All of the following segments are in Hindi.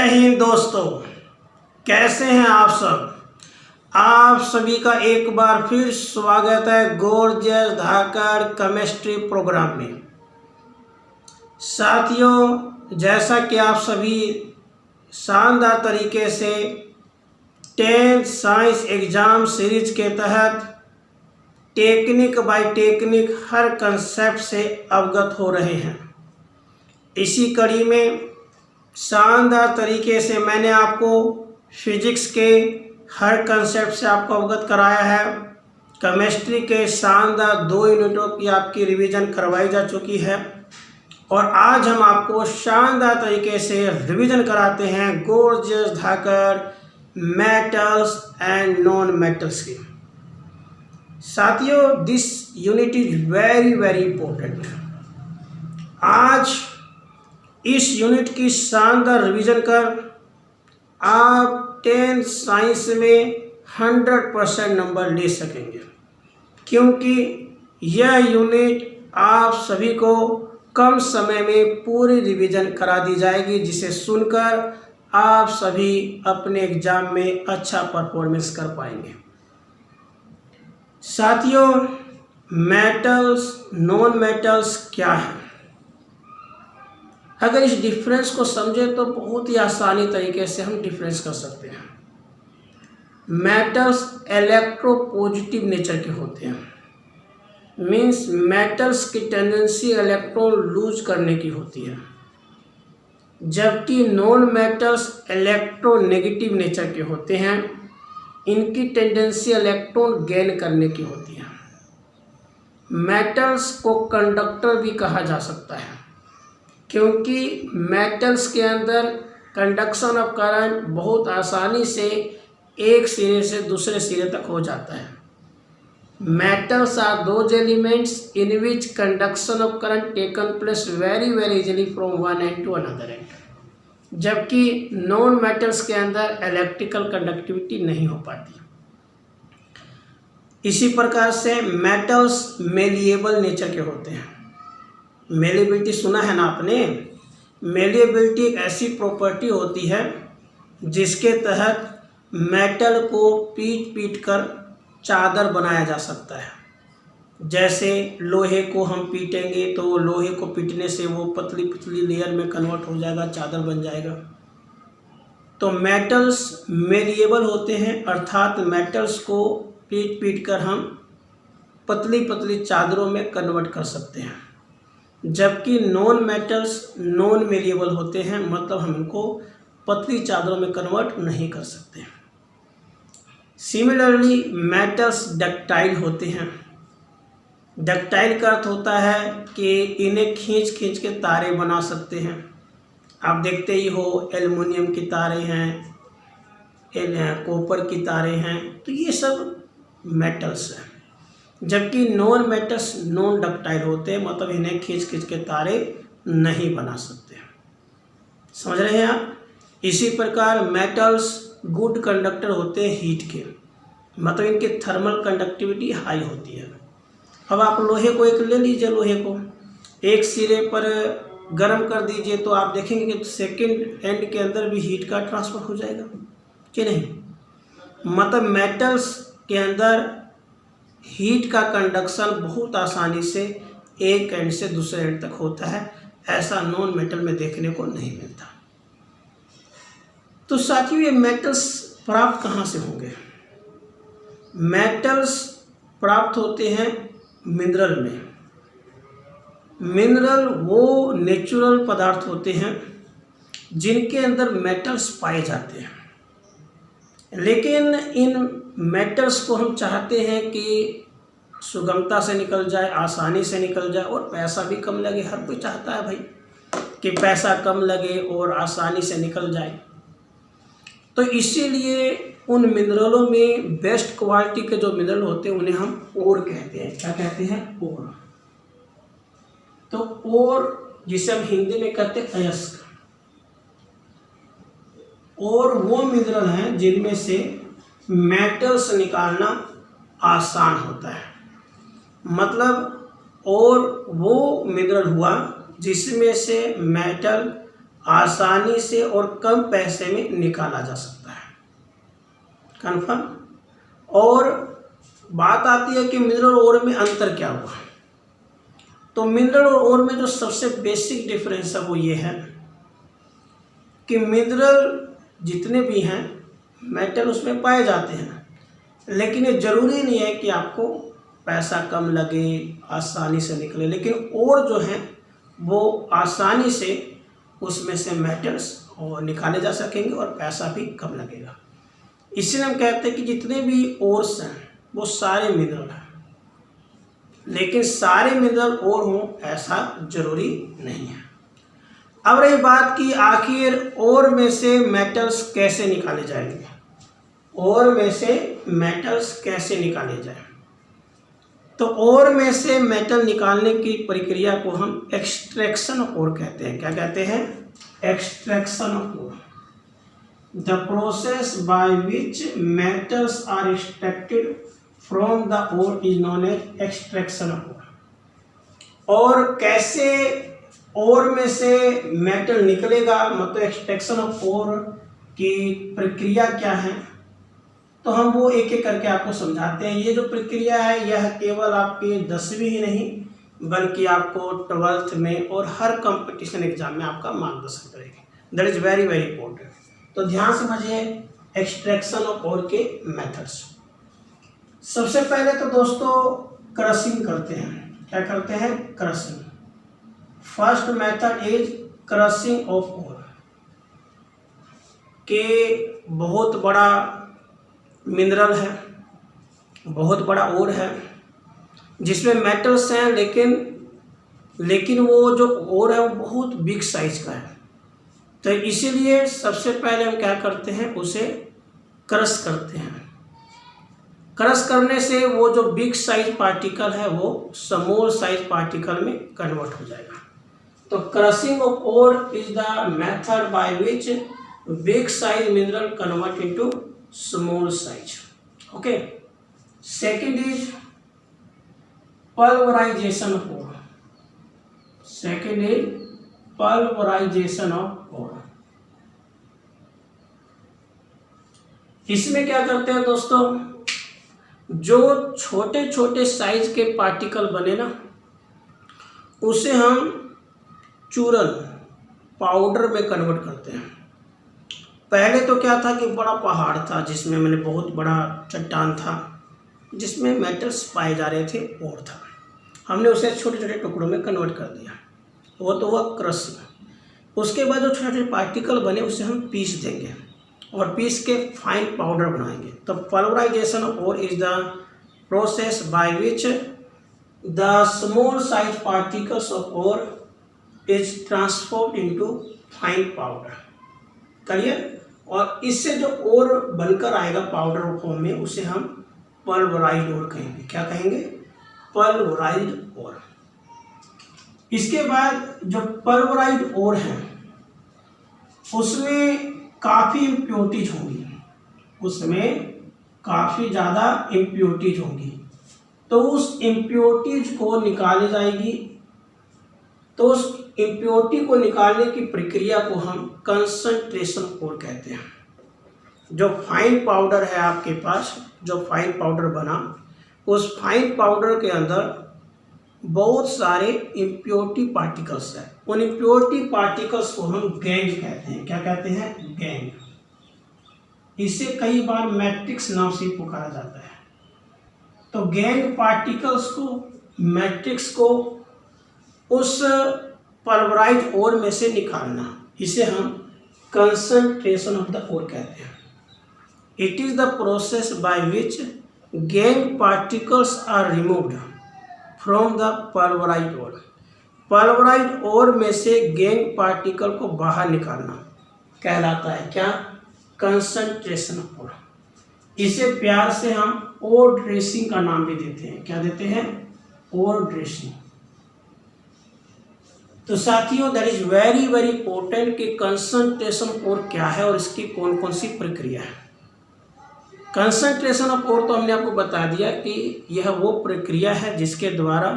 हिंद दोस्तों, कैसे हैं आप सब। आप सभी का एक बार फिर स्वागत है गोरजियस धाकड़ केमिस्ट्री प्रोग्राम में। साथियों, जैसा कि आप सभी शानदार तरीके से 10th साइंस एग्ज़ाम सीरीज के तहत technique by technique her concept से अवगत हो रहे हैं, इसी कड़ी में शानदार तरीके से मैंने आपको फिजिक्स के हर कंसेप्ट से आपको अवगत कराया है। केमिस्ट्री के शानदार 2 यूनिटों की आपकी रिवीजन करवाई जा चुकी है और आज हम आपको शानदार तरीके से रिवीजन कराते हैं गोरजियस धाकड़ मेटल्स एंड नॉन मेटल्स की। साथियों, this unit is very important. आज इस यूनिट की शानदार रिवीजन कर आप 10th साइंस में 100% नंबर ले सकेंगे, क्योंकि यह यूनिट आप सभी को कम समय में पूरी रिवीजन करा दी जाएगी, जिसे सुनकर आप सभी अपने एग्जाम में अच्छा परफॉर्मेंस कर पाएंगे। साथियों, मेटल्स नॉन मेटल्स क्या है? अगर इस डिफरेंस को समझे तो बहुत ही आसानी तरीके से हम डिफरेंस कर सकते हैं। मेटल्स इलेक्ट्रोपॉजिटिव नेचर के होते हैं, मींस मेटल्स की टेंडेंसी इलेक्ट्रॉन लूज करने की होती है, जबकि नॉन मेटल्स इलेक्ट्रोनेगेटिव नेचर के होते हैं। इनकी टेंडेंसी इलेक्ट्रॉन गेन करने की होती है। मेटल्स को कंडक्टर भी कहा जा सकता है, क्योंकि मेटल्स के अंदर कंडक्शन ऑफ करंट बहुत आसानी से एक सिरे से दूसरे सिरे तक हो जाता है। Metals are those elements in which conduction of current taken place very easily from one end to another end, जबकि नॉन मेटल्स के अंदर इलेक्ट्रिकल कंडक्टिविटी नहीं हो पाती। इसी प्रकार से मेटल्स मेलिएबल नेचर के होते हैं। मेलिएबिलिटी सुना है ना आपने? मेलिएबिलिटी एक ऐसी प्रॉपर्टी होती है जिसके तहत मेटल को पीट कर चादर बनाया जा सकता है। जैसे लोहे को हम पीटेंगे तो लोहे को पीटने से वो पतली लेयर में कन्वर्ट हो जाएगा, चादर बन जाएगा। तो मेटल्स मेलिएबल होते हैं, अर्थात मेटल्स को पीट कर हम पतली चादरों में कन्वर्ट कर सकते हैं, जबकि नॉन मेटल्स नॉन मेलिएबल होते हैं, मतलब हम इनको पतली चादरों में कन्वर्ट नहीं कर सकते। सिमिलरली मेटल्स डक्टाइल होते हैं। डक्टाइल का अर्थ होता है कि इन्हें खींच के तारे बना सकते हैं। आप देखते ही हो, एल्युमिनियम की तारे हैं, कॉपर की तारे हैं, तो ये सब मेटल्स हैं। जबकि नॉन मेटल्स नॉन डक्टाइल होते हैं, मतलब इन्हें खींच के तारे नहीं बना सकते। समझ रहे हैं आप? इसी प्रकार मेटल्स गुड कंडक्टर होते हैं हीट के, मतलब इनकी थर्मल कंडक्टिविटी हाई होती है। अब आप लोहे को एक ले लीजिए, लोहे को एक सिरे पर गर्म कर दीजिए तो आप देखेंगे कि सेकंड एंड के अंदर भी हीट का ट्रांसफर हो जाएगा कि नहीं। मतलब मेटल्स के अंदर हीट का कंडक्शन बहुत आसानी से एक एंड से दूसरे एंड तक होता है, ऐसा नॉन मेटल में देखने को नहीं मिलता। तो साथियों, ये मेटल्स प्राप्त कहाँ से होंगे? मेटल्स प्राप्त होते हैं मिनरल में। मिनरल वो नेचुरल पदार्थ होते हैं जिनके अंदर मेटल्स पाए जाते हैं, लेकिन इन मेटल्स को हम चाहते हैं कि सुगमता से निकल जाए, आसानी से निकल जाए और पैसा भी कम लगे। हर कोई चाहता है भाई कि पैसा कम लगे और आसानी से निकल जाए। तो इसीलिए उन मिनरलों में बेस्ट क्वालिटी के जो मिनरल होते हैं उन्हें हम ओर कहते हैं। क्या कहते हैं? ओर। तो ओर, जिसे हम हिंदी में कहते हैं अयस्क, और वो मिनरल हैं जिनमें से मेटल्स निकालना आसान होता है। मतलब और वो मिनरल हुआ जिसमें से मेटल आसानी से और कम पैसे में निकाला जा सकता है। कन्फर्म। और बात आती है कि मिनरल ओर में अंतर क्या हुआ। तो मिनरल और ओर में जो सबसे बेसिक डिफरेंस है वो ये है कि मिनरल जितने भी हैं मेटल उसमें पाए जाते हैं, लेकिन ये ज़रूरी नहीं है कि आपको पैसा कम लगे, आसानी से निकले। लेकिन और जो हैं वो आसानी से उसमें से मेटल्स और निकाले जा सकेंगे और पैसा भी कम लगेगा। इसलिए हम कहते हैं कि जितने भी ओर्स हैं वो सारे मिनरल हैं, लेकिन सारे मिनरल और हों ऐसा ज़रूरी नहीं है। अब रही बात कि आखिर ओर में से मेटल्स कैसे निकाले जाएंगे। ओर में से मेटल्स कैसे निकाले जाए, तो ओर में से मेटल निकालने की प्रक्रिया को हम एक्सट्रैक्शन ऑफ ओर कहते हैं। क्या कहते हैं? Extraction of ore. The process by which metals are extracted from the ore is known as extraction of ore. और कैसे ओर में से मेटल निकलेगा, मतलब एक्सट्रैक्शन ऑफ ओर की प्रक्रिया क्या है, तो हम वो एक एक करके आपको समझाते हैं। ये जो प्रक्रिया है यह केवल आपके 10वीं ही नहीं बल्कि आपको 12th में और हर कंपटीशन एग्जाम में आपका मार्गदर्शन करेगी। That is very very important. तो ध्यान समझिए एक्सट्रैक्शन ऑफ ओर के मेथड्स। सबसे पहले तो दोस्तों क्रशिंग करते हैं। क्या करते हैं? Crushing. First method is crushing of ore. के बहुत बड़ा मिनरल है, बहुत बड़ा ओर है जिसमें मेटल्स हैं, लेकिन वो जो ओर है वो बहुत बिग साइज का है। तो इसीलिए सबसे पहले हम क्या करते हैं, उसे क्रश करते हैं। क्रश करने से वो जो बिग साइज पार्टिकल है वो स्मॉल साइज पार्टिकल में कन्वर्ट हो जाएगा। तो crushing of ore is the method by which big size mineral convert into small size. Okay. Second is pulverization of ore. Second is pulverization of ore. इसमें क्या करते हैं दोस्तों, जो छोटे छोटे साइज के पार्टिकल बने ना उसे हम चूरन पाउडर में कन्वर्ट करते हैं। पहले तो क्या था कि बड़ा पहाड़ था जिसमें मैंने बहुत बड़ा चट्टान था जिसमें मेटल्स पाए जा रहे थे और था, हमने उसे छोटे छोटे टुकड़ों में कन्वर्ट कर दिया, वो तो हुआ क्रशिंग। उसके बाद जो छोटे छोटे पार्टिकल बने उसे हम पीस देंगे और पीस के फाइन पाउडर बनाएंगे। तो pulverisation of ore is the process by which the small size particles of ore is transformed into fine powder. Clear? और इससे जो ओर बनकर आएगा पाउडर फॉर्म में उसे हम पल्वराइज्ड ओर कहेंगे। क्या कहेंगे? पल्वराइज्ड ओर। इसके बाद जो पल्वराइज्ड ओर है उसमें काफ़ी इम्प्योरिटीज होंगी, उसमें काफ़ी ज़्यादा इम्प्योरिटीज होंगी। तो उस इम्प्योरिटीज को निकाली जाएगी। तो उस इम्प्योरिटी को निकालने की प्रक्रिया को हम कंसंट्रेशन ओर कहते हैं। जो फाइन पाउडर है आपके पास, जो फाइन पाउडर बना, उस फाइन पाउडर के अंदर बहुत सारे इम्प्योरिटी पार्टिकल्स हैं। उन इम्प्योरिटी पार्टिकल्स को हम गैंग कहते हैं। क्या कहते हैं? गैंग। इसे कई बार मैट्रिक्स नाम से पुकारा जाता है। तो गैंग पार्टिकल्स को, मैट्रिक्स को उस पल्वराइज्ड ओर में से निकालना, इसे हम कंसंट्रेशन ऑफ द ओर कहते हैं। It is the process by which gangue particles are removed from the pulverized ore. Pulverized ore में से गैंग पार्टिकल को बाहर निकालना कहलाता है क्या? Concentration of ore. इसे प्यार से हम ओर ड्रेसिंग का नाम भी देते हैं। क्या देते हैं? ओर ड्रेसिंग। तो साथियों that is very very important कि कंसंट्रेशन ऑफ ओर क्या है और इसकी कौन कौन सी प्रक्रिया है। कंसंट्रेशन ऑफ ओर तो हमने आपको बता दिया कि यह वो प्रक्रिया है जिसके द्वारा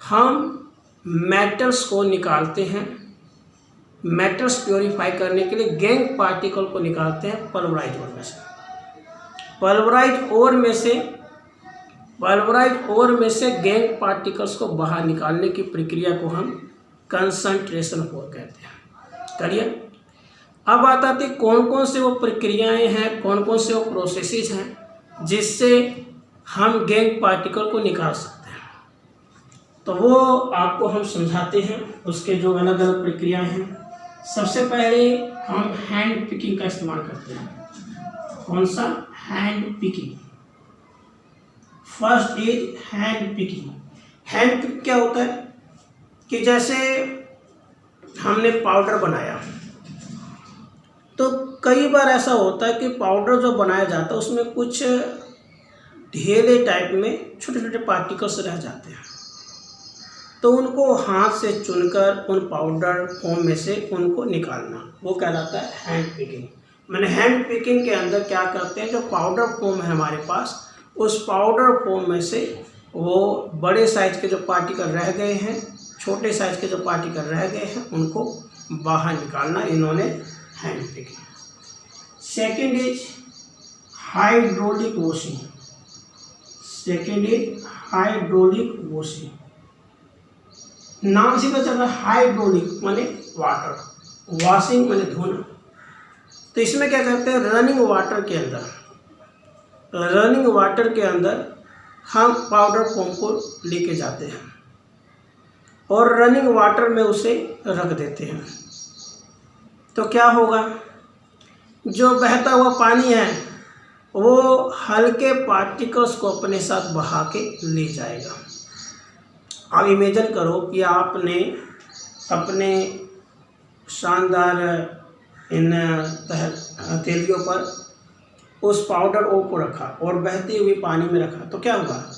हम मेटल्स को निकालते हैं मेटल्स प्योरीफाई करने के लिए गैंग पार्टिकल को निकालते हैं पल्वराइज ओर में से। पल्वराइज ओर में से गैंग पार्टिकल्स को बाहर निकालने की प्रक्रिया को हम कंसंट्रेशन ओर कहते हैं। करिए, अब आता है कौन कौन से वो प्रक्रियाएं हैं, कौन कौन से वो प्रोसेसेस हैं जिससे हम गैंग पार्टिकल को निकाल सकते हैं। तो वो आपको हम समझाते हैं, उसके जो अलग अलग प्रक्रियाएं हैं। सबसे पहले हम हैंड पिकिंग का इस्तेमाल करते हैं। कौन सा? Hand picking. First is hand picking. Hand pick क्या होता है कि जैसे हमने पाउडर बनाया, तो कई बार ऐसा होता है कि पाउडर जो बनाया जाता है उसमें कुछ ढेले टाइप में छोटे छोटे पार्टिकल्स रह जाते हैं, तो उनको हाथ से चुनकर उन पाउडर फॉर्म में से उनको निकालना, वो कहलाता है हैंड पिकिंग। मैंने हैंड पिकिंग के अंदर क्या करते हैं, जो पाउडर फॉर्म है हमारे पास, उस पाउडर फॉर्म में से वो बड़े साइज के जो पार्टिकल रह गए हैं, छोटे साइज के जो पार्टिकल रह गए हैं, उनको बाहर निकालना, इन्होंने hand picking. Second is hydraulic washing. नाम से पता चल रहा है, हाइड्रोलिक माने वाटर, वॉशिंग माने धोना। तो इसमें क्या करते हैं, रनिंग वाटर के अंदर हम पाउडर फॉर्म को लेके जाते हैं और रनिंग वाटर में उसे रख देते हैं। तो क्या होगा, जो बहता हुआ पानी है वो हल्के पार्टिकल्स को अपने साथ बहा के ले जाएगा। आप इमेजिन करो कि आपने अपने शानदार इन हथेलियों पर उस पाउडर ओ को रखा और बहते हुए पानी में रखा, तो क्या होगा,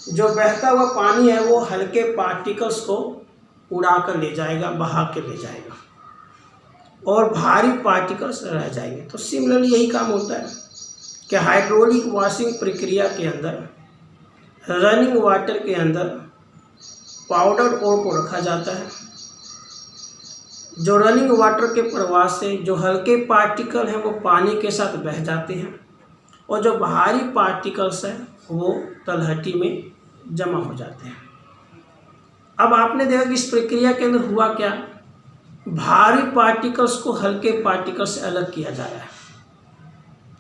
जो बहता हुआ पानी है वो हल्के पार्टिकल्स को उड़ा कर ले जाएगा, बहा के ले जाएगा, और भारी पार्टिकल्स रह जाएंगे। तो सिमिलरली यही काम होता है कि हाइड्रोलिक वॉशिंग प्रक्रिया के अंदर रनिंग वाटर के अंदर पाउडर ओर को रखा जाता है। जो रनिंग वाटर के प्रवाह से जो हल्के पार्टिकल हैं वो पानी के साथ बह जाते हैं, और जो भारी पार्टिकल्स हैं वो तलहटी में जमा हो जाते हैं। अब आपने देखा कि इस प्रक्रिया के अंदर हुआ क्या, भारी पार्टिकल्स को हल्के पार्टिकल्स से अलग किया जा रहा है।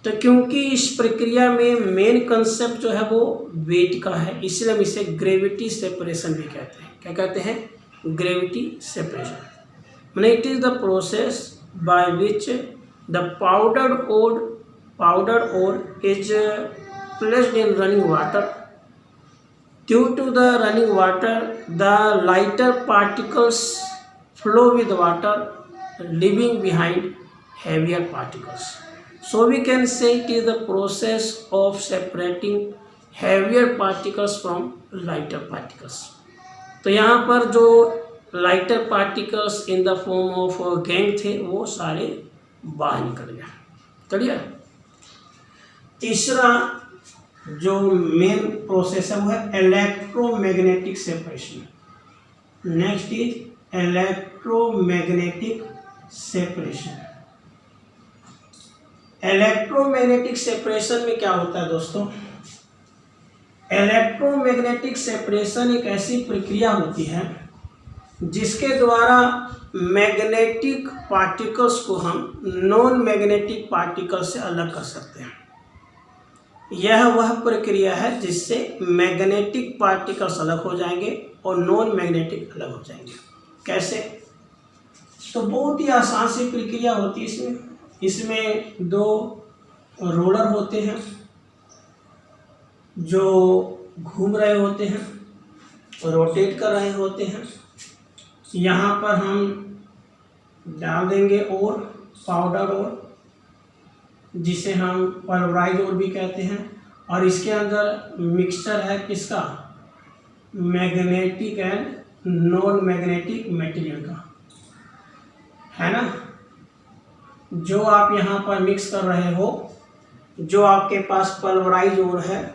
तो क्योंकि इस प्रक्रिया में मेन कंसेप्ट जो है वो वेट का है, इसलिए हम इसे ग्रेविटी सेपरेशन भी कहते हैं। क्या कहते हैं? Gravity separation. मैंने it is the process by which the powder ore is placed in running water. Due to the running water the lighter particles flow with water, leaving behind heavier particles. So we can say it is the process of separating heavier particles from lighter particles. तो यहाँ पर जो lighter particles in the form of gang थे वो सारे बाहर निकल गए। चलिए, तीसरा जो मेन प्रोसेस है वो है electromagnetic separation. Next is electromagnetic separation. Electromagnetic separation में क्या होता है दोस्तों, इलेक्ट्रोमैग्नेटिक सेपरेशन एक ऐसी प्रक्रिया होती है जिसके द्वारा मैग्नेटिक पार्टिकल्स को हम नॉन मैग्नेटिक पार्टिकल से अलग कर सकते हैं। यह वह प्रक्रिया है जिससे मैग्नेटिक पार्टिकल्स अलग हो जाएंगे और नॉन मैग्नेटिक अलग हो जाएंगे। कैसे? तो बहुत ही आसान सी प्रक्रिया होती है। इसमें दो रोलर होते हैं जो घूम रहे होते हैं, रोटेट कर रहे होते हैं। यहाँ पर हम डाल देंगे और पाउडर और, जिसे हम पल्वराइज और भी कहते हैं, और इसके अंदर मिक्सचर है किसका, magnetic and non magnetic material का, है ना। जो आप यहाँ पर मिक्स कर रहे हो, जो आपके पास पल्वराइज और है,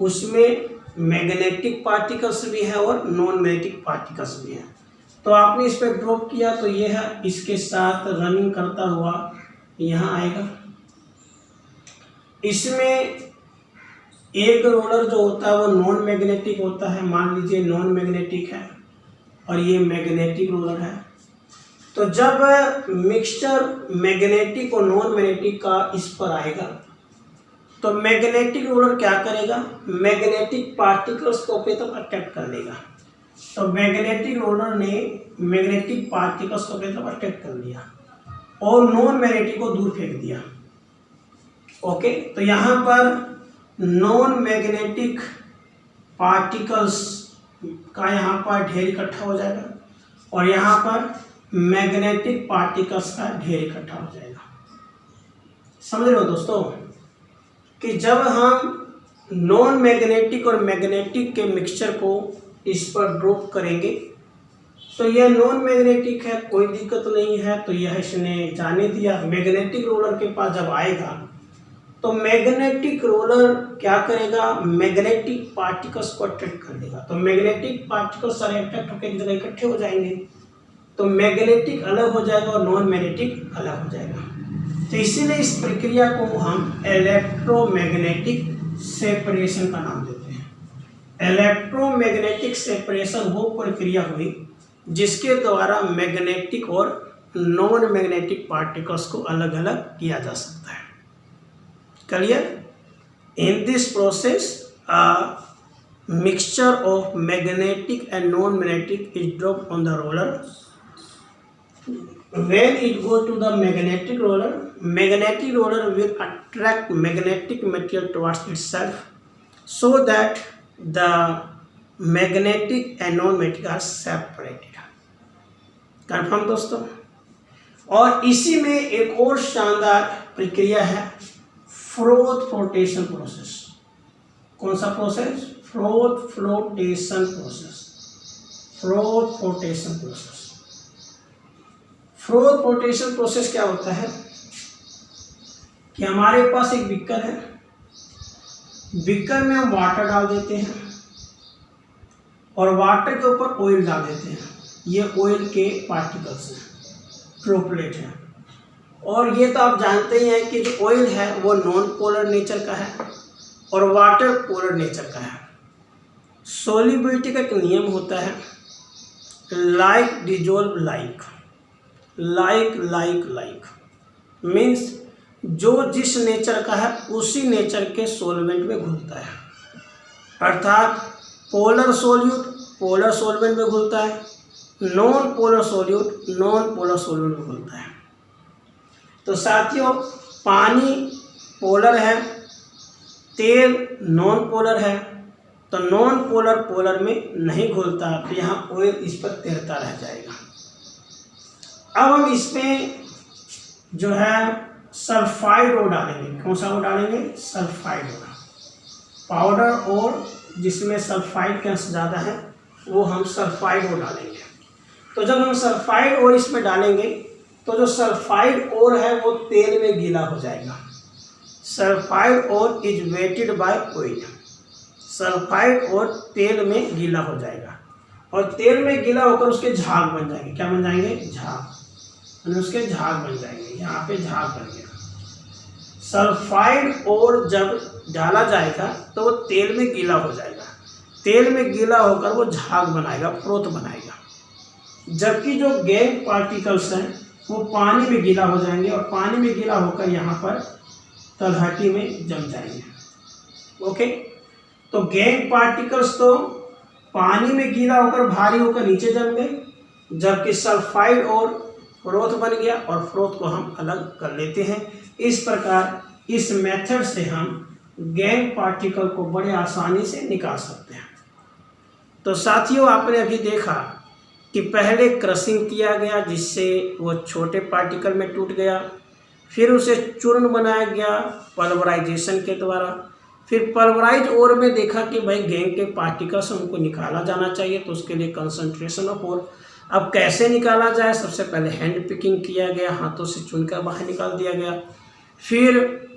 उसमें मैग्नेटिक पार्टिकल्स भी है और नॉन मैग्नेटिक पार्टिकल्स भी हैं। तो आपने इस पर ड्रॉप किया तो ये है, इसके साथ रनिंग करता हुआ यहाँ आएगा। इसमें एक रोलर जो होता है वो नॉन मैग्नेटिक होता है, मान लीजिए नॉन मैग्नेटिक है और ये मैग्नेटिक रोलर है। तो जब मिक्सचर मैग्नेटिक और नॉन मैग्नेटिक का इस पर आएगा तो मैग्नेटिक रोलर क्या करेगा, मैग्नेटिक पार्टिकल्स को अपनी तरफ अट्रैक्ट कर लेगा। तो मैग्नेटिक रोलर ने मैग्नेटिक पार्टिकल्स को अपनी तरफ अट्रैक्ट कर लिया और नॉन मैग्नेटिक को दूर फेंक दिया। ओके, तो यहाँ पर नॉन मैग्नेटिक पार्टिकल्स का यहाँ पर ढेर इकट्ठा हो जाएगा और यहाँ पर मैग्नेटिक पार्टिकल्स का ढेर इकट्ठा हो जाएगा। समझ रहे हो दोस्तों कि जब हम नॉन मैग्नेटिक और मैग्नेटिक के मिक्सचर को इस पर ड्रॉप करेंगे तो यह नॉन मैग्नेटिक है, कोई दिक्कत नहीं है, तो यह इसने जाने दिया। मैग्नेटिक रोलर के पास जब आएगा तो मैग्नेटिक रोलर क्या करेगा, मैग्नेटिक पार्टिकल्स को अट्रैक्ट कर देगा। तो मैग्नेटिक पार्टिकल्स सारे अट्रैक्ट होकर एक जगह इकट्ठे हो जाएंगे, तो मैग्नेटिक अलग हो जाएगा और नॉन मैग्नेटिक अलग हो जाएगा। तो इसीलिए इस प्रक्रिया को हम इलेक्ट्रोमैग्नेटिक सेपरेशन का नाम देते हैं। इलेक्ट्रोमैग्नेटिक सेपरेशन वो प्रक्रिया हुई जिसके द्वारा मैग्नेटिक और नॉन मैग्नेटिक पार्टिकल्स को अलग अलग किया जा सकता है। Clear? In this process, a mixture of magnetic and non-magnetic is dropped on the roller. When it goes to the magnetic roller will attract magnetic material towards itself, so that the magnetic and non-magnetic are separated. Confirm दोस्तों? और इसी में एक और शानदार प्रक्रिया है फ्रोथ फ्लोटेशन प्रोसेस। कौन सा process? Froth flotation process. Froth flotation process. Froth flotation process क्या होता है कि हमारे पास एक बीकर है, बीकर में हम वाटर डाल देते हैं और वाटर के ऊपर ऑयल डाल देते हैं। ये ऑयल के पार्टिकल्स हैं, ड्रॉपलेट हैं। और ये तो आप जानते ही हैं कि जो ऑयल है वो नॉन पोलर नेचर का है और वाटर पोलर नेचर का है। सोल्युबिलिटी का एक नियम होता है, like dissolve like, like like like means जो जिस नेचर का है उसी नेचर के सोलवेंट में घुलता है। अर्थात पोलर सोल्यूट पोलर सोलवेंट में घुलता है, non polar solute non polar सोल्वेंट में घुलता है। तो साथियों पानी पोलर है, तेल नॉन पोलर है, तो नॉन पोलर पोलर में नहीं घुलता, तो यहाँ ऑयल इस पर तैरता रह जाएगा। अब हम इसमें जो है सल्फाइड ओ डालेंगे। कौन सा ओ डालेंगे? सल्फाइड ओ पाउडर, और जिसमें सल्फाइड के अंश ज़्यादा है वो हम सल्फाइड ओ डालेंगे। तो जब हम सल्फाइड और इसमें डालेंगे तो जो सल्फाइड और है वो तेल में गीला हो जाएगा। Sulphide ore is wetted by oil. Sulphide ore तेल में गीला हो जाएगा और तेल में गीला होकर उसके झाग बन जाएंगे। क्या बन जाएंगे? झाग। उसके झाग बन जाएंगे। यहाँ पे झाग बन गया। सल्फाइड और जब डाला जाएगा तो वो तेल में गीला हो जाएगा। तेल में गीला होकर वो झाग बनाएगा, फ्रोथ बनाएगा। जबकि जो गैंग पार्टिकल्स हैं वो पानी में गीला हो जाएंगे और पानी में गीला होकर यहाँ पर तलहटी में जम जाएंगे। ओके, तो गैंग पार्टिकल्स तो पानी में गीला होकर भारी होकर नीचे जम गए, जबकि सल्फाइड और फ्रोथ बन गया और फ्रोथ को हम अलग कर लेते हैं। इस प्रकार इस मेथड से हम गैंग पार्टिकल को बड़े आसानी से निकाल सकते हैं। तो साथियों आपने अभी देखा कि पहले क्रशिंग किया गया जिससे वो छोटे पार्टिकल में टूट गया, फिर उसे चूर्ण बनाया गया पल्वराइजेशन के द्वारा, फिर पल्वराइज ओर में देखा कि भाई गैंग के पार्टिकल्स उनको निकाला जाना चाहिए, तो उसके लिए कंसंट्रेशन ऑफ ओर। अब कैसे निकाला जाए? सबसे पहले हैंड पिकिंग किया गया, हाथों से चुनकर बाहर निकाल दिया गया। फिर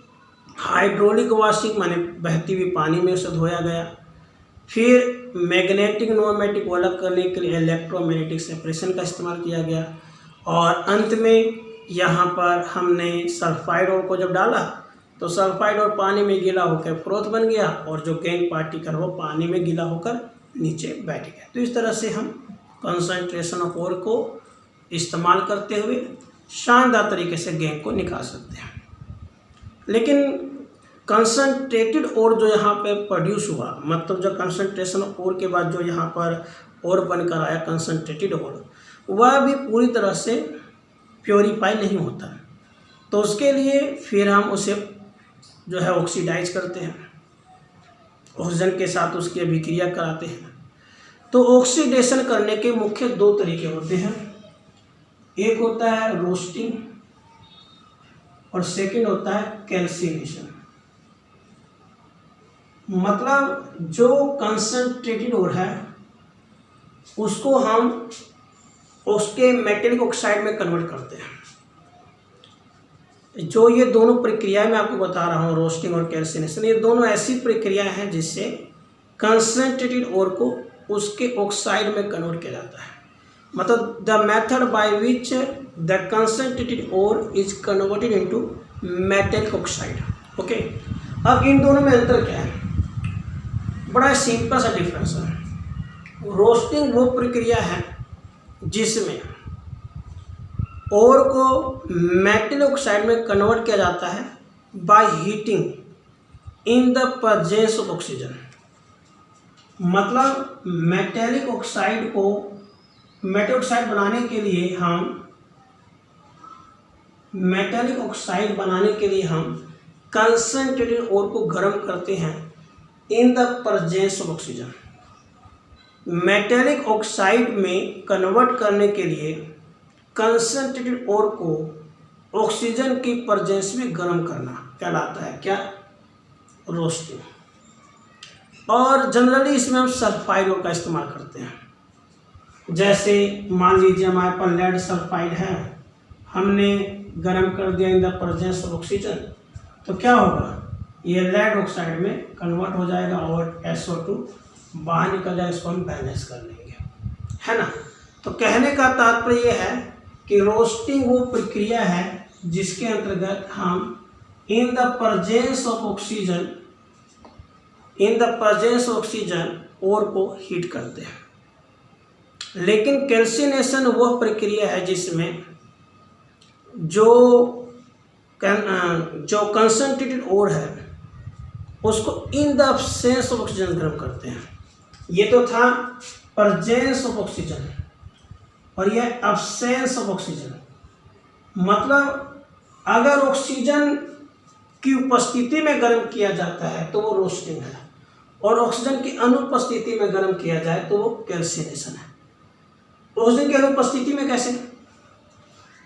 हाइड्रोलिक वॉशिंग माने बहती हुई पानी में उसे धोया गया। फिर मैग्नेटिक नॉन मैग्नेटिक को अलग करने के लिए इलेक्ट्रोमैग्नेटिक सेपरेशन का इस्तेमाल किया गया, और अंत में यहाँ पर हमने सल्फाइड और को जब डाला तो सल्फाइड और पानी में गीला होकर फ्रोथ बन गया, और जो गैंग पार्टिकल वो पानी में गीला होकर नीचे बैठ गया। तो इस तरह से हम कंसंट्रेशन ऑफ ओर को इस्तेमाल करते हुए शानदार तरीके से गैंग को निकाल सकते हैं। लेकिन कंसंट्रेटेड ओर जो यहाँ पे प्रोड्यूस हुआ, मतलब जो कंसंट्रेशन ऑफ ओर के बाद जो यहाँ पर ओर बनकर आया कंसंट्रेटेड ओर, वह भी पूरी तरह से प्योरीफाई नहीं होता। तो उसके लिए फिर हम उसे जो है ऑक्सीडाइज करते हैं, ऑक्सीजन के साथ उसकी अभिक्रिया कराते हैं। तो ऑक्सीडेशन करने के मुख्य दो तरीके होते हैं, एक होता है रोस्टिंग और सेकंड होता है कैल्सिनेशन। मतलब जो कंसंट्रेटेड ओर है उसको हम उसके मेटेलिक ऑक्साइड में कन्वर्ट करते हैं। जो ये दोनों प्रक्रियाएं मैं आपको बता रहा हूँ, रोस्टिंग और कैल्सिनेशन, ये दोनों ऐसी प्रक्रियाएं हैं जिससे कंसंट्रेटेड ओर को उसके ऑक्साइड में कन्वर्ट किया जाता है। मतलब the method by which the concentrated ore is converted into metallic oxide. Okay, अब इन दोनों में अंतर क्या है? बड़ा सिंपल सा डिफरेंस है। रोस्टिंग वो प्रक्रिया है जिसमें ओर को मेटल ऑक्साइड में कन्वर्ट किया जाता है by heating in the presence of oxygen. मतलब मेटेलिक ऑक्साइड को मेटल ऑक्साइड बनाने के लिए हम कंसंट्रेटेड ओर को गर्म करते हैं इन the presence of oxygen. Metallic oxide में कन्वर्ट करने के लिए कंसंट्रेटेड ओर को ऑक्सीजन की प्रेजेंस में गर्म करना कहलाता है क्या? रोस्टिंग। और जनरली इसमें हम सल्फाइड ओर का इस्तेमाल करते हैं। जैसे मान लीजिए हमारे पास लेड सल्फाइड है, हमने गर्म कर दिया इन द प्रेजेंस ऑफ ऑक्सीजन, तो क्या होगा? ये लेड ऑक्साइड में कन्वर्ट हो जाएगा और SO2 बाहर निकल जाएगा। इसको हम बैलेंस कर लेंगे, है ना। तो कहने का तात्पर्य यह है कि रोस्टिंग वो प्रक्रिया है जिसके अंतर्गत हम in the presence of oxygen ore को हीट करते हैं। लेकिन कैल्सिनेशन वह प्रक्रिया है जिसमें जो कंसंट्रेटेड ओर है उसको in the absence of oxygen गर्म करते हैं। ये तो था प्रेजेंस ऑफ ऑक्सीजन और यह अब्सेंस ऑफ ऑक्सीजन। मतलब अगर ऑक्सीजन की उपस्थिति में गर्म किया जाता है तो वो रोस्टिंग है, और ऑक्सीजन की अनुपस्थिति में गर्म किया जाए तो वो कैल्सिनेशन है। ऑक्सीजन की अनुपस्थिति में कैसे?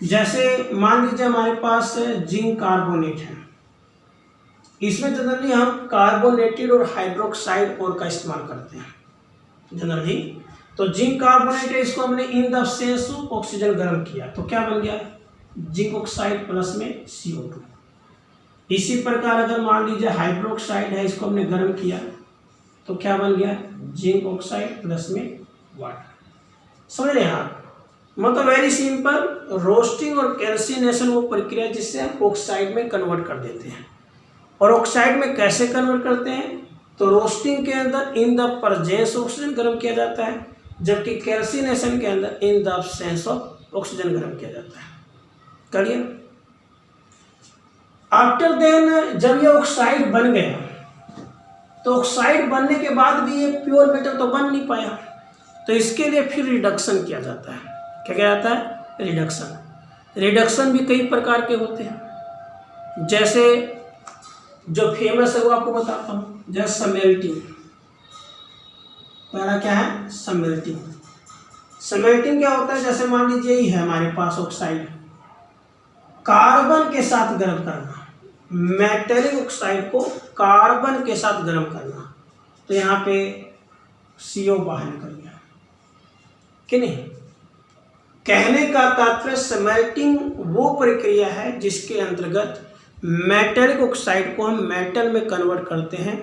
जैसे मान लीजिए हमारे पास जिंक कार्बोनेट है, इसमें जनरली हम कार्बोनेटेड और हाइड्रोक्साइड ओर का इस्तेमाल करते हैं जनरली। तो जिंक कार्बोनेट है, इसको हमने in the absence of oxygen गर्म किया तो क्या बन गया? जिंक ऑक्साइड प्लस में CO2। इसी प्रकार अगर मान लीजिए हाइड्रोक्साइड है, इसको हमने गर्म किया तो क्या बन गया? जिंक ऑक्साइड प्लस में वाटर। समझ रहे हैं आप? मतलब वेरी सिंपल, रोस्टिंग और कैल्सिनेशन वो प्रक्रिया जिससे हम ऑक्साइड में कन्वर्ट कर देते हैं। और ऑक्साइड में कैसे कन्वर्ट करते हैं? तो रोस्टिंग के अंदर इन द प्रेजेंस ऑक्सीजन गर्म किया जाता है, जबकि कैल्सिनेशन के अंदर in the absence of oxygen गर्म किया जाता है। क्लियर? आफ्टर देन जब ये ऑक्साइड बन गया तो ऑक्साइड बनने के बाद भी ये प्योर मेटल तो बन नहीं पाया, तो इसके लिए फिर रिडक्शन किया जाता है। क्या किया जाता है? रिडक्शन भी कई प्रकार के होते हैं। जैसे जो फेमस है वो आपको बताता हूँ, जैसे समेल्टिंग। पहला क्या है? समेल्टिंग। समेल्टिंग क्या होता है? जैसे मान लीजिए ही है हमारे पास ऑक्साइड, कार्बन के साथ गर्म करना, मेटेलिक ऑक्साइड को कार्बन के साथ गर्म करना, तो यहाँ पे CO बाहर निकल गया कि नहीं? कहने का तात्पर्य समेल्टिंग वो प्रक्रिया है जिसके अंतर्गत मेटेलिक ऑक्साइड को हम मेटल में कन्वर्ट करते हैं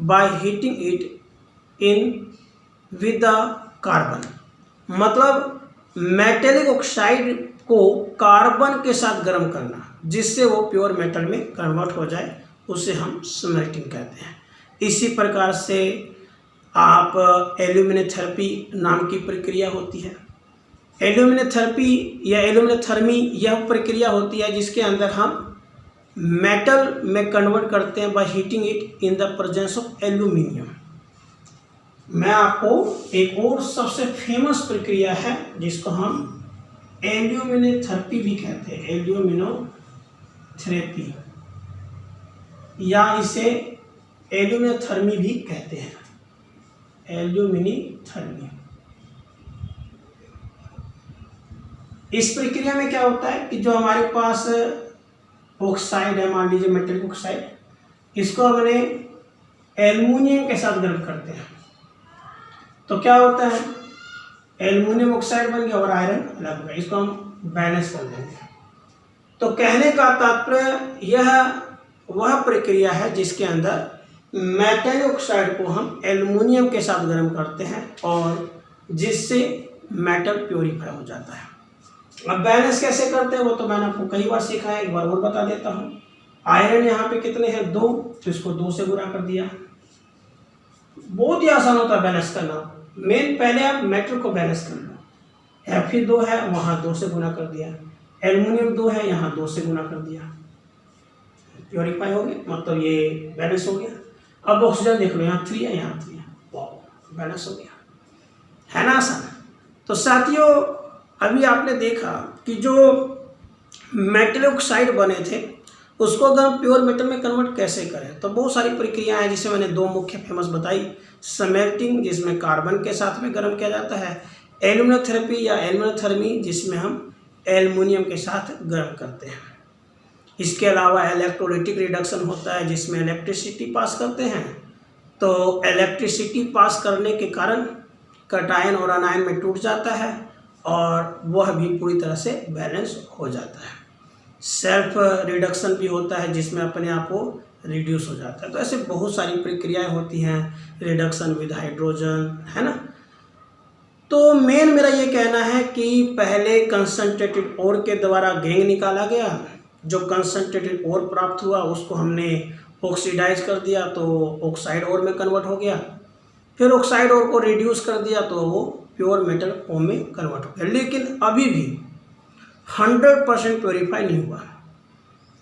by heating it in with the carbon. मतलब मेटेलिक ऑक्साइड को कार्बन के साथ गर्म करना जिससे वो प्योर मेटल में कन्वर्ट हो जाए, उसे हम स्मेल्टिंग कहते हैं। इसी प्रकार से आप एल्यूमिनोथेरेपी नाम की प्रक्रिया होती है। एल्यूमिनोथेरेपी या एल्यूमिनोथर्मी यह प्रक्रिया होती है जिसके अंदर हम मेटल में कन्वर्ट करते हैं by heating it in the presence of aluminium. मैं आपको एक और सबसे फेमस प्रक्रिया है जिसको हम एल्यूमिनोथेरेपी भी कहते हैं, एल्यूमिनोथेरेपी या इसे एल्यूमिनोथर्मी भी कहते हैं, एल्यूमिनोथर्मी। इस प्रक्रिया में क्या होता है कि जो हमारे पास ऑक्साइड है, मान लीजिए मेटल ऑक्साइड, इसको हमने एल्युमिनियम के साथ गर्म करते हैं तो क्या होता है, एल्युमिनियम ऑक्साइड बन गया और आयरन अलग हो गया, इसको हम बैलेंस कर देंगे। तो कहने का तात्पर्य यह वह प्रक्रिया है जिसके अंदर मेटल ऑक्साइड को हम एल्युमिनियम के साथ गर्म करते हैं और जिससे मेटल प्योरीफाई हो जाता है। अब बैलेंस कैसे करते हैं वो तो मैंने आपको कई बार सिखाया, एक बार और बता देता हूँ। आयरन यहाँ पे कितने हैं, 2, तो इसको 2 से गुणा कर दिया। बहुत ही आसान होता है बैलेंस करना। मेन पहले आप मेटल को बैलेंस कर लो। Fe2 है, वहाँ 2 से गुणा कर दिया। एल्युमिनियम 2 है, यहाँ 2 से गुणा कर दिया, प्योरीफाई हो गया, मतलब ये बैलेंस हो गया। अब ऑक्सीजन देख लो, यहाँ 3 है, यहाँ 3 है, वाह बैलेंस हो गया, है ना आसान। तो साथियों अभी आपने देखा कि जो मेटल ऑक्साइड बने थे उसको अगर हम प्योर मेटल में कन्वर्ट कैसे करें, तो बहुत सारी प्रक्रियाएं हैं जिसमें मैंने 2 मुख्य फेमस बताई। स्मेल्टिंग जिसमें कार्बन के साथ में गर्म किया जाता है, एल्यूमिनोथेरेपी या एल्यूमिनोथर्मी जिसमें हम एल्युमिनियम के साथ गर्म करते हैं। इसके अलावा इलेक्ट्रोलाइटिक रिडक्शन होता है जिसमें इलेक्ट्रिसिटी पास करते हैं। तो इलेक्ट्रिसिटी पास करने के कारण कैटायन और आनायन में टूट जाता है और वह भी पूरी तरह से बैलेंस हो जाता है। सेल्फ रिडक्शन भी होता है जिसमें अपने आप को रिड्यूस हो जाता है। तो ऐसे बहुत सारी प्रक्रियाएं होती हैं, रिडक्शन विद हाइड्रोजन, है ना। तो मेन मेरा ये कहना है कि पहले कंसंट्रेटेड ओर के द्वारा गैंग निकाला गया, जो कंसंट्रेटेड ओर प्राप्त हुआ उसको हमने ऑक्सीडाइज कर दिया तो ऑक्साइड ओर में कन्वर्ट हो गया, फिर ऑक्साइड ओर को रिड्यूस कर दिया तो वो प्योर मेटल फॉर्म में कन्वर्ट हो गया। लेकिन अभी भी 100% प्योरीफाई नहीं हुआ।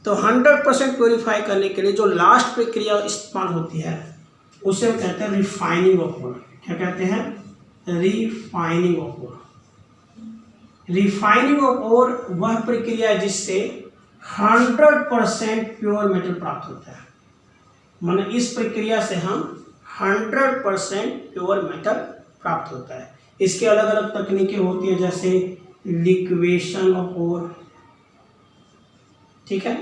तो 100% प्योरीफाई करने के लिए जो लास्ट प्रक्रिया इस्तेमाल होती है उसे हम कहते हैं रिफाइनिंग ऑफ ओर। क्या कहते हैं, refining of ore. Refining of ore वह प्रक्रिया है जिससे 100% प्योर मेटल प्राप्त होता है। माने इस प्रक्रिया से हम 100% प्योर मेटल प्राप्त होता है। इसके अलग अलग तकनीकें होती हैं जैसे लिक्वेशन ऑफ ओर, ठीक है।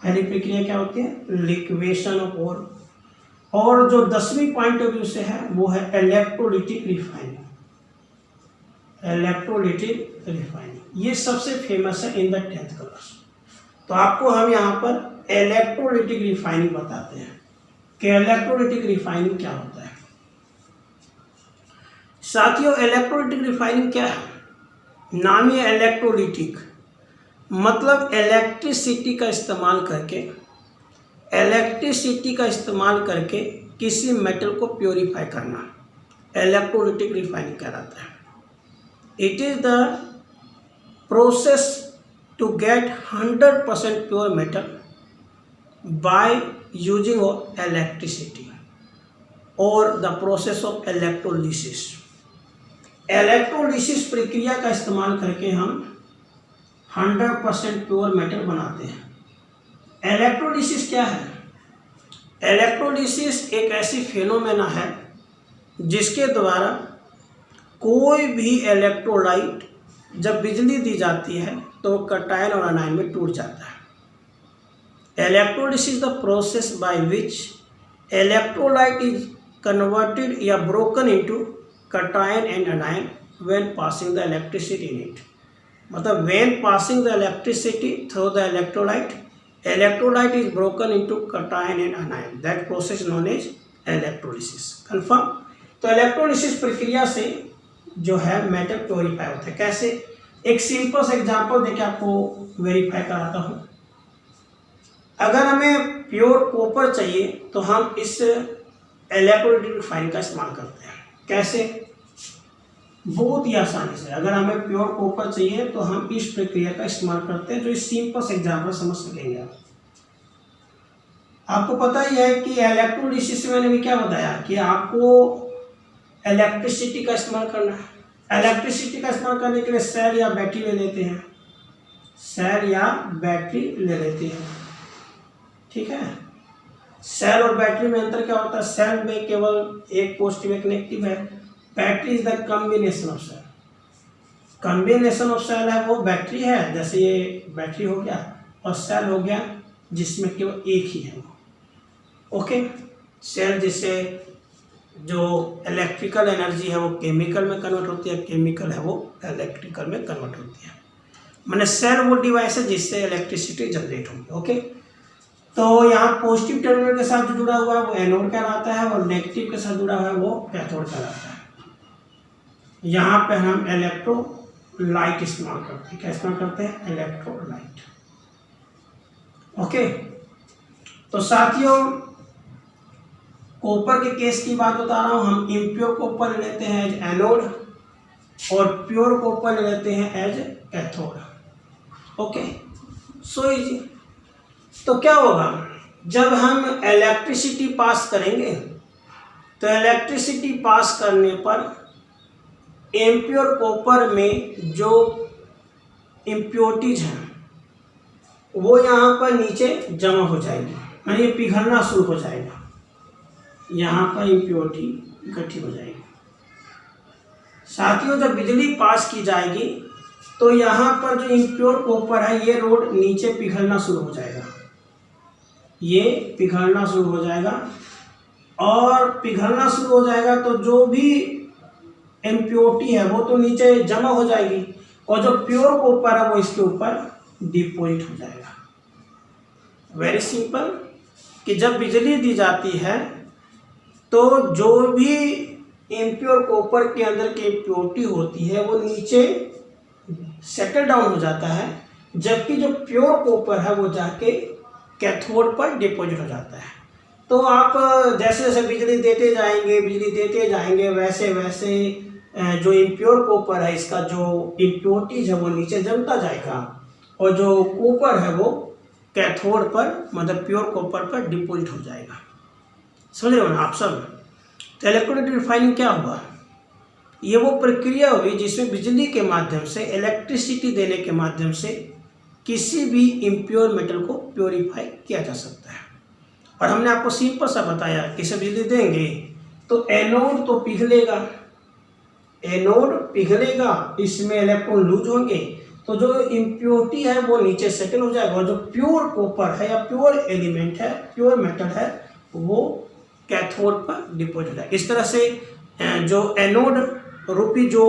पहली प्रक्रिया क्या होती है, लिक्वेशन ऑफ ओर। और जो 10वीं पॉइंट ऑफ व्यू से है वो है इलेक्ट्रोलाइटिक रिफाइनिंग। इलेक्ट्रोलाइटिक रिफाइनिंग ये सबसे फेमस है इन द 10th क्लास। तो आपको हम यहाँ पर इलेक्ट्रोलाइटिक रिफाइनिंग बताते हैं कि इलेक्ट्रोलाइटिक रिफाइनिंग क्या होता है। साथियों इलेक्ट्रोलाइटिक रिफाइनिंग क्या है, नाम ही इलेक्ट्रोलाइटिक मतलब इलेक्ट्रिसिटी का इस्तेमाल करके किसी मेटल को प्योरीफाई करना इलेक्ट्रोलाइटिक रिफाइनिंग कहलाता है। It is the process to get 100% pure metal by using of electricity और the process of electrolysis. Electrolysis प्रक्रिया का इस्तेमाल करके हम 100% प्योर मेटल बनाते हैं। इलेक्ट्रोलिसिस क्या है, इलेक्ट्रोलिसिस एक ऐसी फेनोमेना है जिसके द्वारा कोई भी इलेक्ट्रोलाइट जब बिजली दी जाती है तो कैटायन और आनायन में टूट जाता है। Electrolysis the process by which electrolyte is converted या broken into cation and anion when passing the electricity in it. मतलब when passing the electricity through the electrolyte is broken into cation and anion. That process known as electrolysis. Confirm? तो इलेक्ट्रोलिसिस प्रक्रिया से जो है मेटल प्योरीफाई होता है। कैसे? एक सिंपल सा एग्जांपल देके आपको वेरीफाई कराता हूँ। अगर हमें प्योर कॉपर चाहिए तो हम इस इलेक्ट्रोलाइटिक रिफाइन का इस्तेमाल करते हैं। कैसे? बहुत ही आसानी से। अगर हमें प्योर कॉपर चाहिए तो हम इस प्रक्रिया का इस्तेमाल करते हैं, जो इस सिंपल से एग्जांपल समझ सकेंगे आप। आपको पता ही है कि इलेक्ट्रोलिसिस में मैंने भी क्या बताया कि आपको इलेक्ट्रिसिटी का इस्तेमाल करना है। इलेक्ट्रिसिटी का इस्तेमाल करने के लिए सेल या बैटरी ले लेते हैं, सेल या बैटरी ले लेते हैं, ठीक है। सेल और बैटरी में अंतर क्या होता है? सेल में केवल एक पॉजिटिव एक नेगेटिव है। Battery is the combination of cell. Combination of cell है वो बैटरी है, जैसे ये बैटरी हो गया, और सेल हो गया जिसमें केवल एक ही है वो। ओके, सेल जिससे जो इलेक्ट्रिकल एनर्जी है वो केमिकल में कन्वर्ट होती है, केमिकल है वो इलेक्ट्रिकल में कन्वर्ट होती है। माने सेल वो डिवाइस है जिससे इलेक्ट्रिसिटी जनरेट होगी। ओके, तो यहाँ पॉजिटिव टर्मिनल के साथ जो जुड़ा हुआ है वो एनोड कहलाता है, और नेगेटिव के साथ जुड़ा हुआ है वो कैथोड कहलाता है। यहाँ पे हम इलेक्ट्रोलाइट इस्तेमाल करते हैं। क्या इस्तेमाल करते हैं? इलेक्ट्रोलाइट। ओके, तो साथियों कॉपर के केस की बात बता रहा हूँ। हम इम्प्योर कॉपर ले लेते हैं एज एनोड और प्योर कॉपर ले लेते हैं as cathode. Okay, so easy. तो क्या होगा जब हम इलेक्ट्रिसिटी पास करेंगे, तो इलेक्ट्रिसिटी पास करने पर इम्प्योर कॉपर में जो इम्प्योरिटीज हैं वो यहाँ पर नीचे जमा हो जाएगी, यानी ये पिघलना शुरू हो जाएगा। यहाँ पर इम्प्योरिटी इकट्ठी हो जाएगी। साथियों जब बिजली पास की जाएगी तो यहाँ पर जो इम्प्योर कॉपर है ये रोड नीचे पिघलना शुरू हो जाएगा, ये पिघलना शुरू हो जाएगा, और पिघलना शुरू हो जाएगा तो जो भी इम्प्योरिटी है वो तो नीचे जमा हो जाएगी, और जो प्योर कॉपर है वो इसके ऊपर डिपोजिट हो जाएगा। वेरी सिंपल कि जब बिजली दी जाती है तो जो भी इम्प्योर कॉपर के अंदर की इम्प्योरिटी होती है वो नीचे सेटल डाउन हो जाता है, जबकि जो प्योर कॉपर है वो जाके कैथोड पर डिपोजिट हो जाता है। तो आप जैसे जैसे बिजली देते जाएंगे वैसे वैसे जो इम्प्योर कॉपर है इसका जो इम्प्योरिटीज है वो नीचे जमता जाएगा, और जो कॉपर है वो कैथोड पर मतलब प्योर कॉपर पर डिपोजिट हो जाएगा। समझ रहे हो ना आप सब? तो इलेक्ट्रोलाइटिक रिफाइनिंग क्या हुआ? ये वो प्रक्रिया हुई जिसमें बिजली के माध्यम से, इलेक्ट्रिसिटी देने के माध्यम से किसी भी इम्प्योर मेटल को प्योरीफाई किया जा सकता है। और हमने आपको सिंपल सा बताया कि इसे बिजली देंगे तो एनोड तो पिघलेगा, एनोड पिघलेगा, इसमें इलेक्ट्रॉन लूज होंगे, तो जो इम्प्योरिटी है वो नीचे सेटल हो जाएगा, और जो प्योर कॉपर है या प्योर एलिमेंट है, प्योर मेटल है, वो कैथोड पर डिपोजिट हो जाएगा। इस तरह से जो एनोड रूपी जो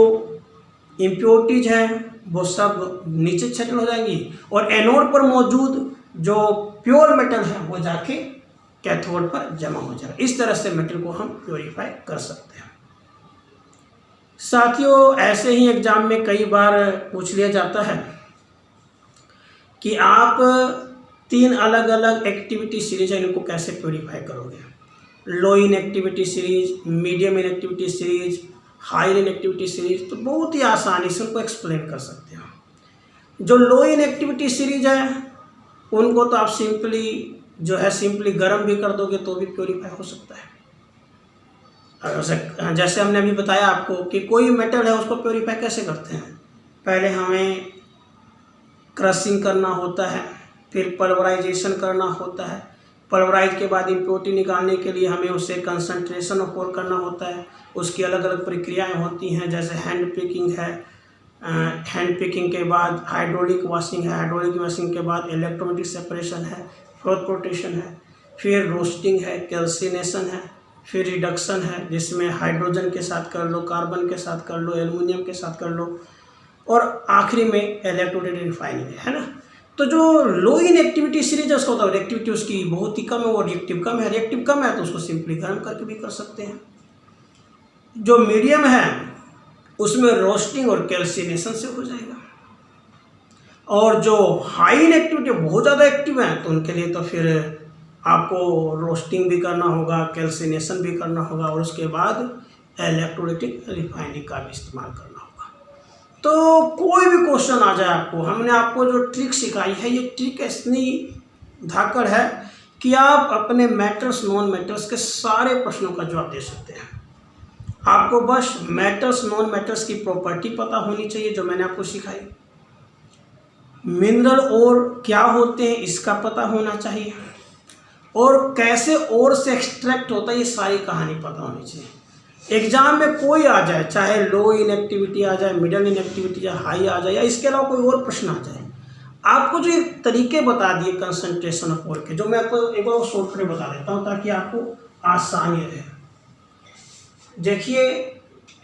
इम्प्योरिटीज है वो सब नीचे सेटल हो जाएंगी, और एनोड पर मौजूद जो प्योर मेटल है वो जाके कैथोड पर जमा हो जाएगा। इस तरह से मेटल को हम प्योरीफाई कर सकते हैं। साथियों ऐसे ही एग्जाम में कई बार पूछ लिया जाता है कि आप 3 अलग अलग एक्टिविटी सीरीज है इनको कैसे प्योरीफाई करोगे। Low in activity series, medium in activity series, high in activity series. तो बहुत ही आसानी से उनको एक्सप्लेन कर सकते हैं। जो लो इन एक्टिविटी सीरीज है उनको तो आप सिंपली गर्म भी कर दोगे तो भी प्योरीफाई हो सकता है। जैसे हमने अभी बताया आपको कि कोई मेटल है उसको प्योरीफाई कैसे करते हैं। पहले हमें क्रशिंग करना होता है, फिर पल्वराइजेशन करना होता है। पल्वराइज के बाद इम्प्योरिटी निकालने के लिए हमें उसे कंसंट्रेशन ऑफ कोर करना होता है। उसकी अलग अलग प्रक्रियाएं होती हैं, जैसे हैंड पिकिंग है, हैंड पिकिंग के बाद हाइड्रोलिक वॉशिंग है, हाइड्रोलिक वॉशिंग के बाद इलेक्ट्रोमैटिक सेपरेशन है, फ्लोथ रोटेशन है, फिर रोस्टिंग है, कैल्सिनेशन है, फिर रिडक्शन है जिसमें हाइड्रोजन के साथ कर लो, कार्बन के साथ कर लो, एल्युमिनियम के साथ कर लो, और आखिरी में इलेक्ट्रोलाइटिक रिफाइनिंग है ना। तो जो लो इन एक्टिविटी सीरीज है उसका होता है रिएक्टिविटी उसकी बहुत ही कम है, वो रिएक्टिव कम है, रिएक्टिव कम है तो उसको सिंपली गर्म करके भी कर सकते हैं। जो मीडियम है उसमें रोस्टिंग और कैल्सिनेशन से हो जाएगा, और जो हाई इन एक्टिविटी बहुत ज़्यादा एक्टिव है तो उनके लिए तो फिर आपको रोस्टिंग भी करना होगा, कैल्सिनेशन भी करना होगा, और उसके बाद इलेक्ट्रोलाइटिक रिफाइनिंग का भी इस्तेमाल करना होगा। तो कोई भी क्वेश्चन आ जाए आपको, हमने आपको जो ट्रिक सिखाई है ये ट्रिक इतनी धाकड़ है कि आप अपने मेटल्स नॉन मेटल्स के सारे प्रश्नों का जवाब दे सकते हैं। आपको बस मेटल्स नॉन मेटल्स की प्रॉपर्टी पता होनी चाहिए जो मैंने आपको सिखाई, मिनरल और क्या होते हैं इसका पता होना चाहिए, और कैसे और से एक्सट्रैक्ट होता है ये सारी कहानी पता होनी चाहिए। एग्जाम में कोई आ जाए, चाहे लो इन एक्टिविटी आ जाए, मिडल इन एक्टिविटी या हाई आ जाए, या इसके अलावा कोई और प्रश्न आ जाए, आपको जो एक तरीके बता दिए कंसंट्रेशन ऑफ ओर के, जो मैं आपको एक बार शॉर्टकट बता देता हूँ ताकि आपको आसानी रहे। देखिए,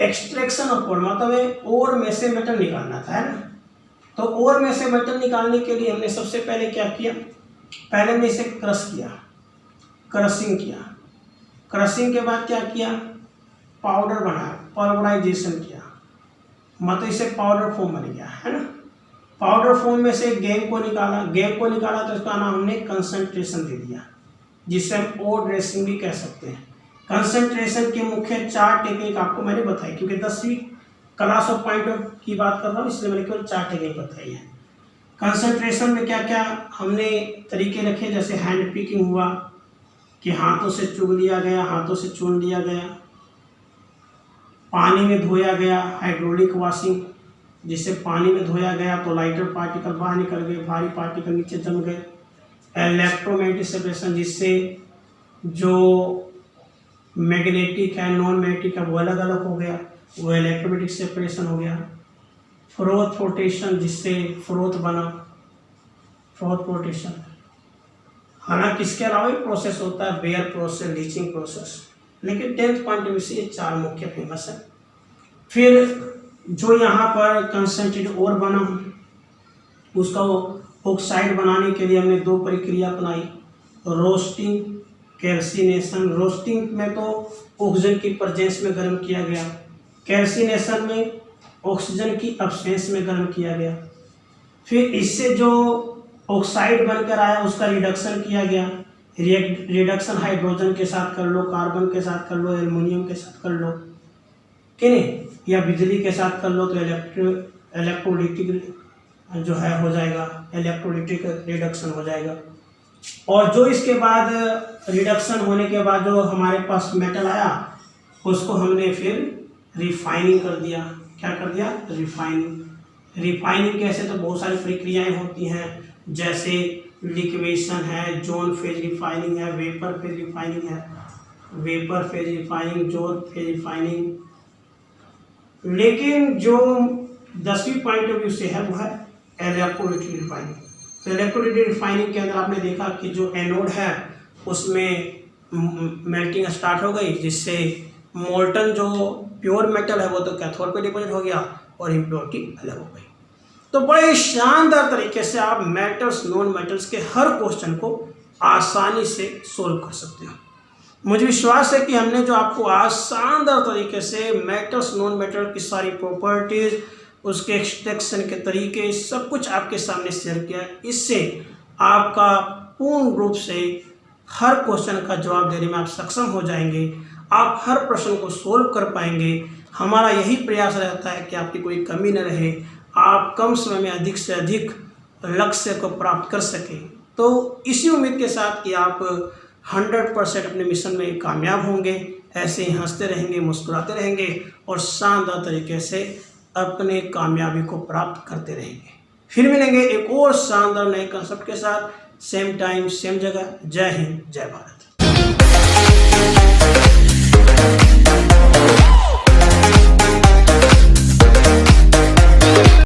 एक्सट्रैक्शन ऑफ ओर मतलब ओर में से मेटल निकालना था, है ना। तो ओर में से मेटल निकालने के लिए हमने सबसे पहले क्या किया, पहले हमने इसे क्रश किया, क्रशिंग किया, क्रशिंग के बाद क्या किया, पाउडर बनाया, पाउडराइजेशन किया, मतलब इसे पाउडर फॉर्म बन गया, है ना। पाउडर फॉर्म में से गैंग को निकाला, गैंग को निकाला तो इसका नाम हमने कंसंट्रेशन दे दिया, जिसे हम ओर ड्रेसिंग भी कह सकते हैं। कंसंट्रेशन की मुख्य 4 टेक्निक आपको मैंने बताई, क्योंकि 10वीं क्लास ऑफ पॉइंट ऑफ की बात कर रहा हूँ इसलिए मैंने केवल 4 टेक्निक बताई है। कंसंट्रेशन में क्या क्या हमने तरीके रखे, जैसे हैंड पिकिंग हुआ कि हाथों से चुन लिया गया, हाथों से चुन लिया गया, पानी में धोया गया, हाइड्रोलिक वॉशिंग जिससे पानी में धोया गया तो लाइटर पार्टिकल बाहर निकल गए, भारी पार्टिकल नीचे जम गए, इलेक्ट्रोमैग्नेटिक सेपरेशन जिससे जो मैग्नेटिक है नॉन मैग्नेटिक है वो अलग अलग हो गया, वो इलेक्ट्रोमैग्नेटिक सेपरेशन हो गया, फ्रोथ फ्लोटेशन जिससे फ्रोथ बना, फ्रोथ फ्लोटेशन। हालांकि इसके अलावा भी प्रोसेस होता है, बेयर प्रोसेस, लीचिंग प्रोसेस, लेकिन 10th पॉइंट ऑफ व्यू से ये 4 मुख्य फेमस है। फिर जो यहाँ पर कंसंट्रेटेड ओर बना उसका ऑक्साइड बनाने के लिए हमने 2 प्रक्रिया अपनाई, रोस्टिंग, कैल्सिनेशन। रोस्टिंग में तो ऑक्सीजन की प्रेजेंस में गर्म किया गया, कैल्सिनेशन में ऑक्सीजन की एब्सेंस में गर्म किया गया। फिर इससे जो ऑक्साइड बनकर आया उसका रिडक्शन किया गया, रिडक्शन हाइड्रोजन के साथ कर लो, कार्बन के साथ कर लो, एल्युमिनियम के साथ कर लो कि नहीं, या बिजली के साथ कर लो तो इलेक्ट्रोलाइटिक जो है हो जाएगा, इलेक्ट्रोलाइटिक रिडक्शन हो जाएगा। और जो इसके बाद रिडक्शन होने के बाद जो हमारे पास मेटल आया उसको हमने फिर रिफाइनिंग कर दिया। क्या कर दिया, रिफाइनिंग। रिफाइनिंग कैसे, तो बहुत सारी प्रक्रियाएं होती हैं, जैसे लिक्वेशन है, जोन फेज रिफाइनिंग है, वेपर फेज रिफाइनिंग है, vapour phase refining, zone phase refining. लेकिन जो 10वीं पॉइंट ऑफ व्यू से है वो है इलेक्ट्रोलाइटिक रिफाइनिंग। तो इलेक्ट्रोलाइटिक रिफाइनिंग के अंदर आपने देखा कि जो एनोड है उसमें मेल्टिंग स्टार्ट हो गई, जिससे मोल्टन जो प्योर मेटल है वो तो कैथोड पे डिपॉजिट हो गया और इम्प्योरिटी अलग हो गई। तो बड़े शानदार तरीके से आप मेटल्स नॉन मेटल्स के हर क्वेश्चन को आसानी से सोल्व कर सकते हो। मुझे विश्वास है कि हमने जो आपको आज शानदार तरीके से मेटल्स नॉन मेटल की सारी प्रॉपर्टीज़, उसके एक्सट्रैक्शन के तरीके, सब कुछ आपके सामने शेयर किया। इससे आपका पूर्ण रूप से हर क्वेश्चन का जवाब देने में आप सक्षम हो जाएंगे, आप हर प्रश्न को सोल्व कर पाएंगे। हमारा यही प्रयास रहता है कि आपकी कोई कमी न रहे, आप कम समय में अधिक से अधिक लक्ष्य को प्राप्त कर सकें। तो इसी उम्मीद के साथ कि आप 100% अपने मिशन में कामयाब होंगे, ऐसे ही हंसते रहेंगे, मुस्कुराते रहेंगे और शानदार तरीके से अपने कामयाबी को प्राप्त करते रहेंगे। फिर मिलेंगे एक और शानदार नए कंसेप्ट के साथ, सेम टाइम सेम जगह। जय हिंद, जय भारत।